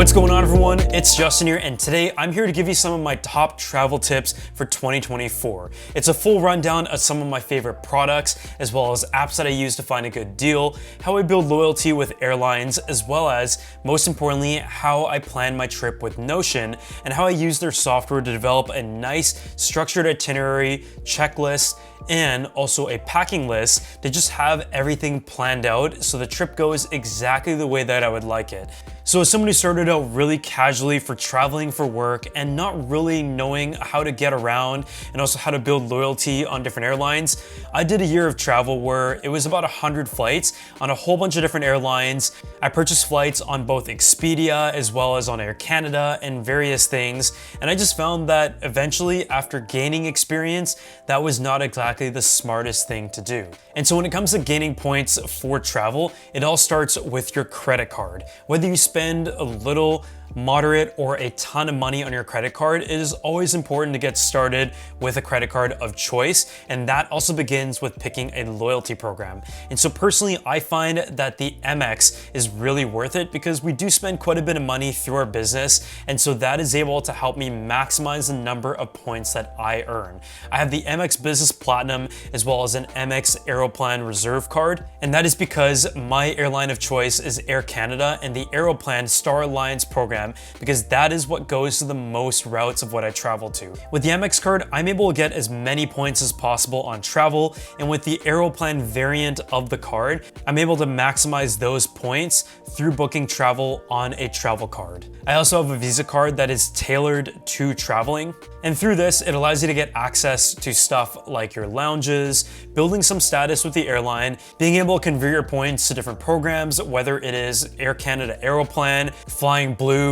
What's going on, everyone? It's Justin here, and today I'm here to give you some of my top travel tips for 2024. It's a full rundown of some of my favorite products, as well as apps that I use to find a good deal, how I build loyalty with airlines, as well as, most importantly, how I plan my trip with Notion, and how I use their software to develop a nice structured itinerary, checklist, and also a packing list to just have everything planned out so the trip goes exactly the way that I would like it. So as someone who started out really casually for traveling for work and not really knowing how to get around and also how to build loyalty on different airlines, I did a year of travel where it was about 100 flights on a whole bunch of different airlines. I purchased flights on both Expedia as well as on Air Canada and various things. And I just found that eventually, after gaining experience, that was not exactly the smartest thing to do. And so when it comes to gaining points for travel, it all starts with your credit card. Whether you spend a little, moderate, or a ton of money on your credit card, it is always important to get started with a credit card of choice, and that also begins with picking a loyalty program. And so personally, I find that the Amex is really worth it because we do spend quite a bit of money through our business, and so that is able to help me maximize the number of points that I earn. I have the Amex Business Platinum as well as an Amex Aeroplan Reserve card, and that is because my airline of choice is Air Canada and the Aeroplan Star Alliance program, because that is what goes to the most routes of what I travel to. With the Amex card, I'm able to get as many points as possible on travel, and with the Aeroplan variant of the card, I'm able to maximize those points through booking travel on a travel card. I also have a Visa card that is tailored to traveling, and through this, it allows you to get access to stuff like your lounges, building some status with the airline, being able to convert your points to different programs, whether it is Air Canada Aeroplan, Flying Blue,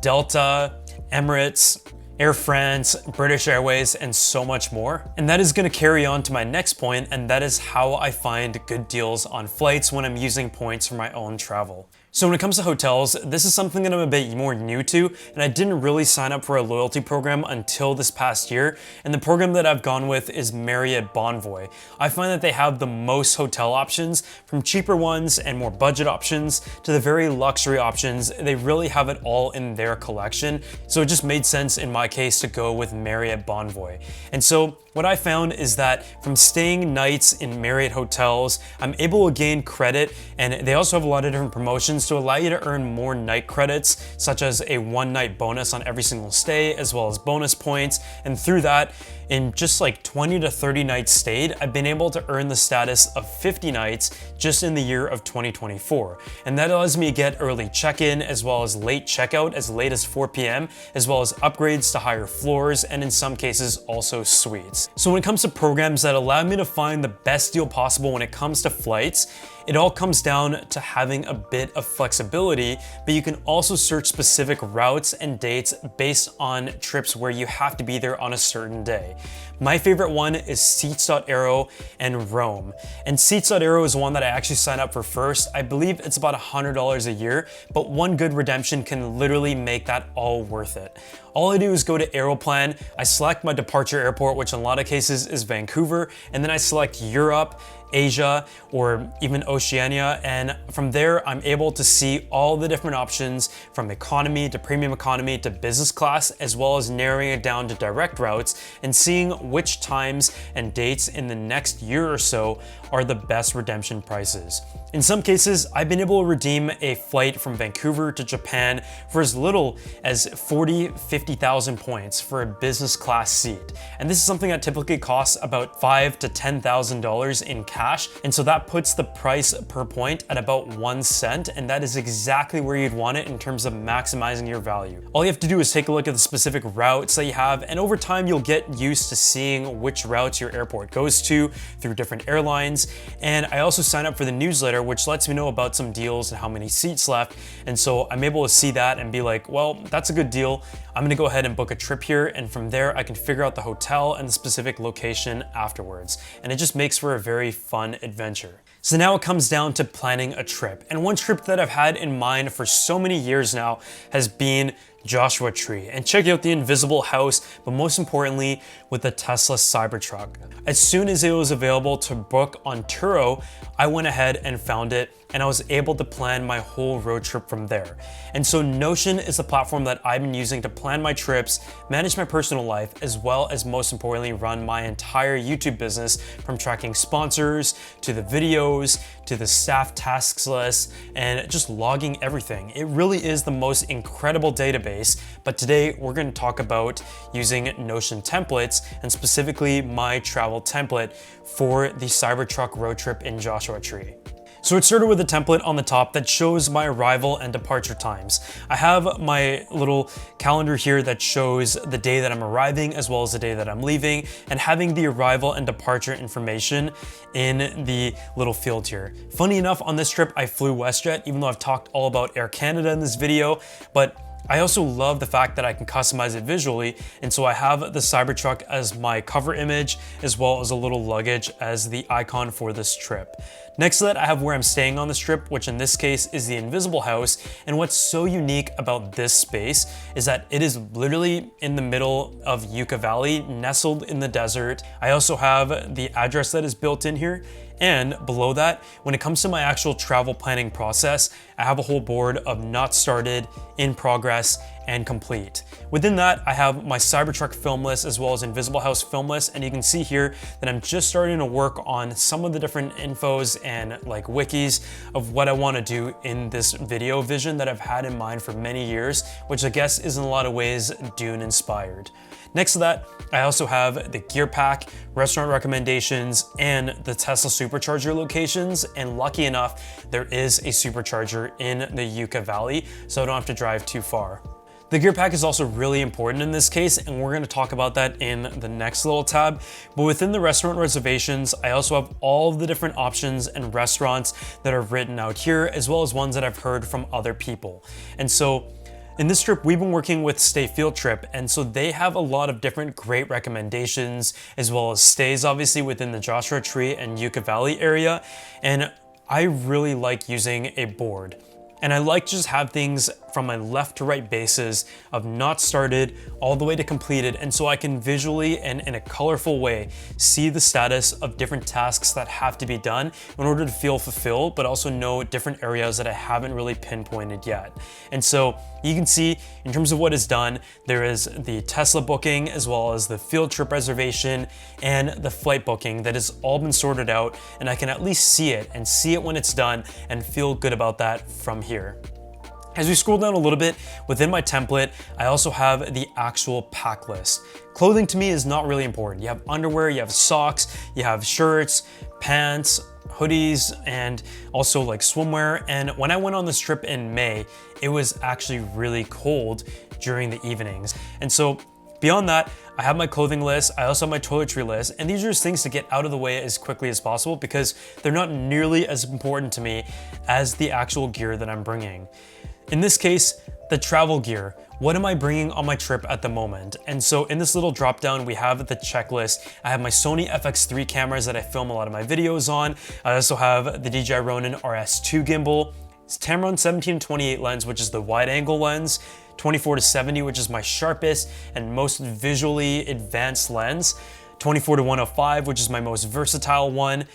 Delta, Emirates, Air France, British Airways, and so much more. And that is going to carry on to my next point, and that is how I find good deals on flights when I'm using points for my own travel. So when it comes to hotels, this is something that I'm a bit more new to, and I didn't really sign up for a loyalty program until this past year, and the program that I've gone with is Marriott Bonvoy. I find that they have the most hotel options, from cheaper ones and more budget options to the very luxury options. They really have it all in their collection, so it just made sense in my case to go with Marriott Bonvoy. And so what I found is that from staying nights in Marriott hotels, I'm able to gain credit, and they also have a lot of different promotions to allow you to earn more night credits, such as a one-night bonus on every single stay, as well as bonus points. And through that, in just like 20 to 30 nights stayed, I've been able to earn the status of 50 nights just in the year of 2024. And that allows me to get early check-in as well as late checkout as late as 4 p.m., as well as upgrades to higher floors, and in some cases also suites. So when it comes to programs that allow me to find the best deal possible when it comes to flights, it all comes down to having a bit of flexibility, but you can also search specific routes and dates based on trips where you have to be there on a certain day. My favorite one is Seats.aero and Rome. And Seats.aero is one that I actually signed up for first. I believe it's about $100 a year, but one good redemption can literally make that all worth it. All I do is go to Aeroplan, I select my departure airport, which in a lot of cases is Vancouver, and then I select Europe, Asia, or even Oceania, and from there I'm able to see all the different options from economy to premium economy to business class, as well as narrowing it down to direct routes and seeing which times and dates in the next year or so are the best redemption prices. In some cases, I've been able to redeem a flight from Vancouver to Japan for as little as 50,000 points for a business class seat. And this is something that typically costs about $5,000 to $10,000 in cash. And so that puts the price per point at about 1 cent. And that is exactly where you'd want it in terms of maximizing your value. All you have to do is take a look at the specific routes that you have. And over time, you'll get used to seeing which routes your airport goes to through different airlines. And I also sign up for the newsletter, which lets me know about some deals and how many seats left. And so I'm able to see that and be like, well, that's a good deal. I'm gonna go ahead and book a trip here. And from there, I can figure out the hotel and the specific location afterwards. And it just makes for a very fun adventure. So now it comes down to planning a trip. And one trip that I've had in mind for so many years now has been Joshua Tree and check out the invisible house, but most importantly, with the Tesla Cybertruck. As soon as it was available to book on Turo, I went ahead and found it, and I was able to plan my whole road trip from there. And so Notion is the platform that I've been using to plan my trips, manage my personal life, as well as most importantly, run my entire YouTube business, from tracking sponsors, to the videos, to the staff tasks list, and just logging everything. It really is the most incredible database, but today we're going to talk about using Notion templates, and specifically my travel template for the Cybertruck road trip in Joshua Tree. So it started with a template on the top that shows my arrival and departure times. I have my little calendar here that shows the day that I'm arriving as well as the day that I'm leaving, and having the arrival and departure information in the little field here. Funny enough, on this trip, I flew WestJet, even though I've talked all about Air Canada in this video, but I also love the fact that I can customize it visually, and so I have the Cybertruck as my cover image, as well as a little luggage as the icon for this trip. Next to that, I have where I'm staying on this trip, which in this case is the invisible house. And what's so unique about this space is that it is literally in the middle of Yucca Valley, nestled in the desert. I also have the address that is built in here. And below that, when it comes to my actual travel planning process, I have a whole board of not started, in progress, and complete. Within that, I have my Cybertruck film list as well as Invisible House film list, and you can see here that I'm just starting to work on some of the different infos and like wikis of what I want to do in this video vision that I've had in mind for many years, which I guess is in a lot of ways Dune inspired. Next to that, I also have the gear pack, restaurant recommendations, and the Tesla supercharger locations. And lucky enough, there is a supercharger in the Yucca Valley, so I don't have to drive too far. The gear pack is also really important in this case, and we're going to talk about that in the next little tab. But within the restaurant reservations, I also have all of the different options and restaurants that are written out here, as well as ones that I've heard from other people. And so in this trip, we've been working with Stay Field Trip, and so they have a lot of different great recommendations, as well as stays obviously within the Joshua Tree and Yucca Valley area. And I really like using a board. And I like to just have things from my left to right bases of not started all the way to completed, and so I can visually and in a colorful way see the status of different tasks that have to be done in order to feel fulfilled, but also know different areas that I haven't really pinpointed yet. And so you can see in terms of what is done, there is the Tesla booking as well as the field trip reservation and the flight booking that has all been sorted out, and I can at least see it when it's done and feel good about that from here. As we scroll down a little bit within my template, I also have the actual pack list. Clothing to me is not really important. You have underwear, you have socks, you have shirts, pants, hoodies, and also like swimwear. And when I went on this trip in May, it was actually really cold during the evenings. And so beyond that, I have my clothing list, I also have my toiletry list, and these are just things to get out of the way as quickly as possible because they're not nearly as important to me as the actual gear that I'm bringing. In this case, the travel gear. What am I bringing on my trip at the moment? And so in this little drop down, we have the checklist. I have my Sony FX3 cameras that I film a lot of my videos on. I also have the DJI Ronin RS2 gimbal, Tamron 17-28 lens, which is the wide angle lens, 24-70, which is my sharpest and most visually advanced lens, 24-105, which is my most versatile one,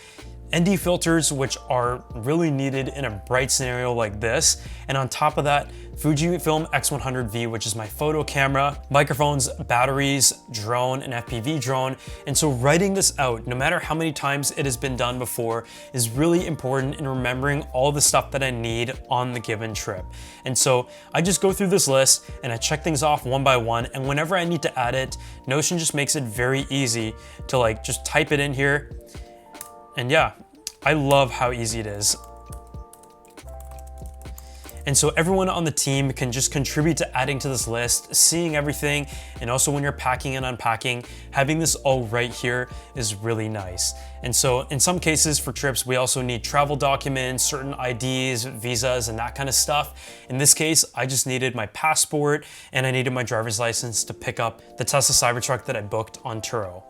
ND filters, which are really needed in a bright scenario like this. And on top of that, Fujifilm X100V, which is my photo camera, microphones, batteries, drone, and FPV drone. And so writing this out, no matter how many times it has been done before, is really important in remembering all the stuff that I need on the given trip. And so I just go through this list and I check things off one by one. And whenever I need to add it, Notion just makes it very easy to like just type it in here. And yeah, I love how easy it is. And so everyone on the team can just contribute to adding to this list, seeing everything, and also when you're packing and unpacking, having this all right here is really nice. And so in some cases for trips, we also need travel documents, certain IDs, visas, and that kind of stuff. In this case, I just needed my passport and I needed my driver's license to pick up the Tesla Cybertruck that I booked on Turo.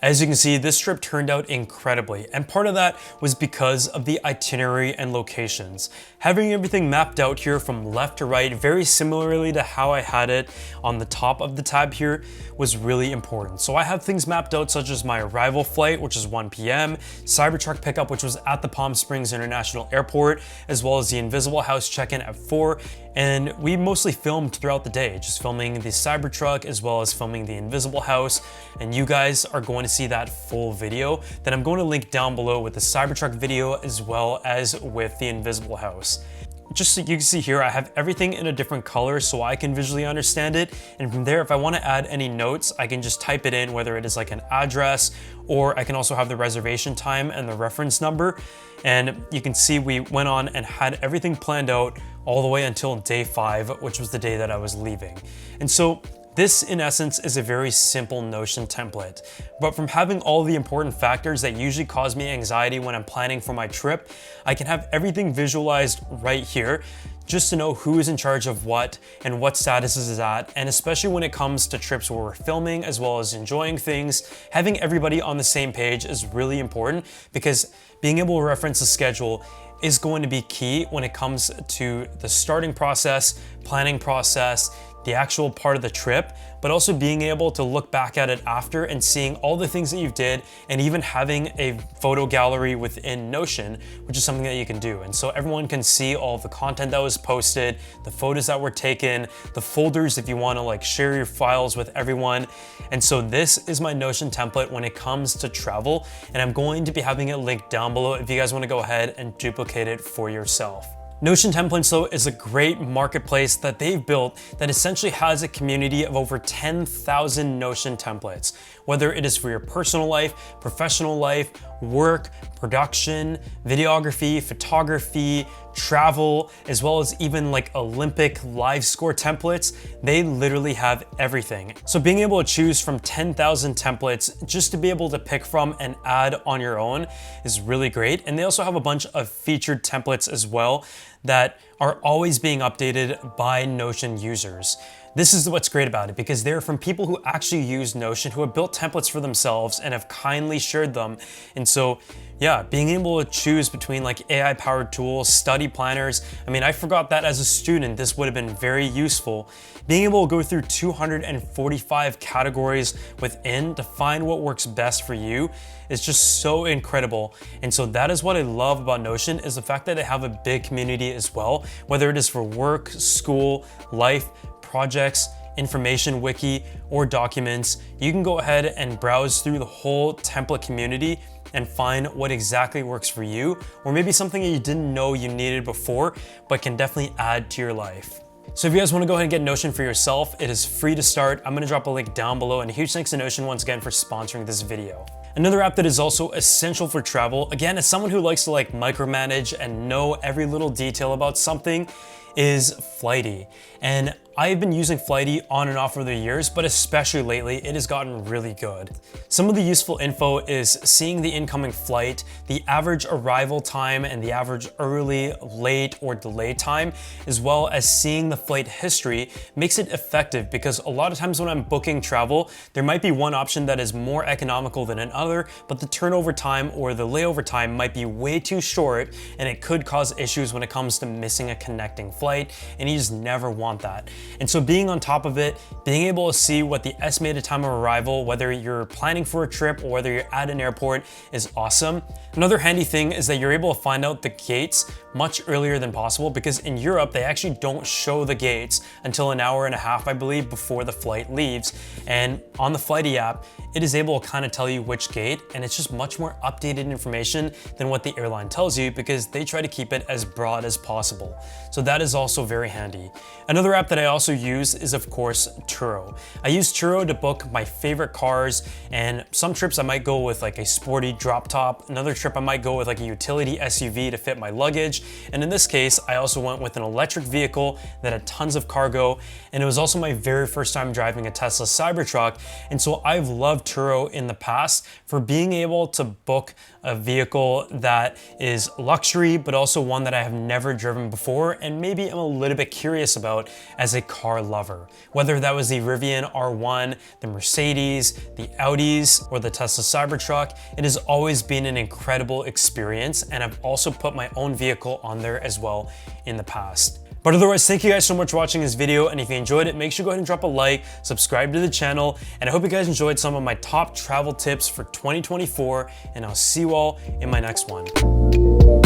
As you can see, this trip turned out incredibly, and part of that was because of the itinerary and locations. Having everything mapped out here from left to right, very similarly to how I had it on the top of the tab here, was really important. So I have things mapped out such as my arrival flight, which is 1 p.m., Cybertruck pickup, which was at the Palm Springs International Airport, as well as the Invisible House check-in at 4, and we mostly filmed throughout the day, just filming the Cybertruck as well as filming the Invisible House, and you guys are going to see that full video that I'm going to link down below with the Cybertruck video as well as with the Invisible House. Just so you can see here, I have everything in a different color so I can visually understand it. And from there, if I want to add any notes, I can just type it in, whether it is like an address, or I can also have the reservation time and the reference number. And you can see we went on and had everything planned out all the way until day 5, which was the day that I was leaving. And so this, in essence, is a very simple Notion template, but from having all the important factors that usually cause me anxiety when I'm planning for my trip, I can have everything visualized right here just to know who is in charge of what and what status is at. And especially when it comes to trips where we're filming as well as enjoying things, having everybody on the same page is really important, because being able to reference the schedule is going to be key when it comes to the starting process, planning process, the actual part of the trip, but also being able to look back at it after and seeing all the things that you did, and even having a photo gallery within Notion, which is something that you can do. And so everyone can see all of the content that was posted, the photos that were taken, the folders if you want to like share your files with everyone. And so this is my Notion template when it comes to travel, and I'm going to be having it linked down below if you guys want to go ahead and duplicate it for yourself. Notion Templates though is a great marketplace that they've built that essentially has a community of over 10,000 Notion templates. Whether it is for your personal life, professional life, work, production, videography, photography, travel, as well as even like Olympic live score templates, they literally have everything. So being able to choose from 10,000 templates just to be able to pick from and add on your own is really great. And they also have a bunch of featured templates as well that are always being updated by Notion users. This is what's great about it, because they're from people who actually use Notion, who have built templates for themselves and have kindly shared them. And so, yeah, being able to choose between like AI-powered tools, study planners. I mean, I forgot that as a student, this would have been very useful. Being able to go through 245 categories within to find what works best for you is just so incredible. And so that is what I love about Notion, is the fact that they have a big community as well, whether it is for work, school, life, projects, information wiki, or documents. You can go ahead and browse through the whole template community and find what exactly works for you, or maybe something that you didn't know you needed before, but can definitely add to your life. So if you guys want to go ahead and get Notion for yourself, it is free to start. I'm going to drop a link down below, and a huge thanks to Notion once again for sponsoring this video. Another app that is also essential for travel, again, as someone who likes to like micromanage and know every little detail about something, is Flighty. And I've been using Flighty on and off over the years, but especially lately, it has gotten really good. Some of the useful info is seeing the incoming flight, the average arrival time, and the average early, late, or delay time, as well as seeing the flight history makes it effective, because a lot of times when I'm booking travel, there might be one option that is more economical than another, but the turnover time or the layover time might be way too short, and it could cause issues when it comes to missing a connecting flight, and you just never want that. And so being on top of it, being able to see what the estimated time of arrival, whether you're planning for a trip or whether you're at an airport, is awesome. Another handy thing is that you're able to find out the gates much earlier than possible, because in Europe, they actually don't show the gates until an hour and a half, I believe, before the flight leaves. And on the Flighty app, it is able to kind of tell you which gate, and it's just much more updated information than what the airline tells you, because they try to keep it as broad as possible. So that is also very handy. Another app that I also use is, of course, Turo. I use Turo to book my favorite cars, and some trips I might go with like a sporty drop top. Another trip I might go with like a utility SUV to fit my luggage. And in this case, I also went with an electric vehicle that had tons of cargo, and it was also my very first time driving a Tesla Cybertruck. And so I've loved Turo in the past for being able to book a vehicle that is luxury, but also one that I have never driven before, and maybe I'm a little bit curious about as a car lover. Whether that was the Rivian R1, the Mercedes, the Audis, or the Tesla Cybertruck, it has always been an incredible experience, and I've also put my own vehicle on there as well in the past. But otherwise, thank you guys so much for watching this video, and if you enjoyed it, make sure to go ahead and drop a like, subscribe to the channel, and I hope you guys enjoyed some of my top travel tips for 2024, and I'll see you all in my next one.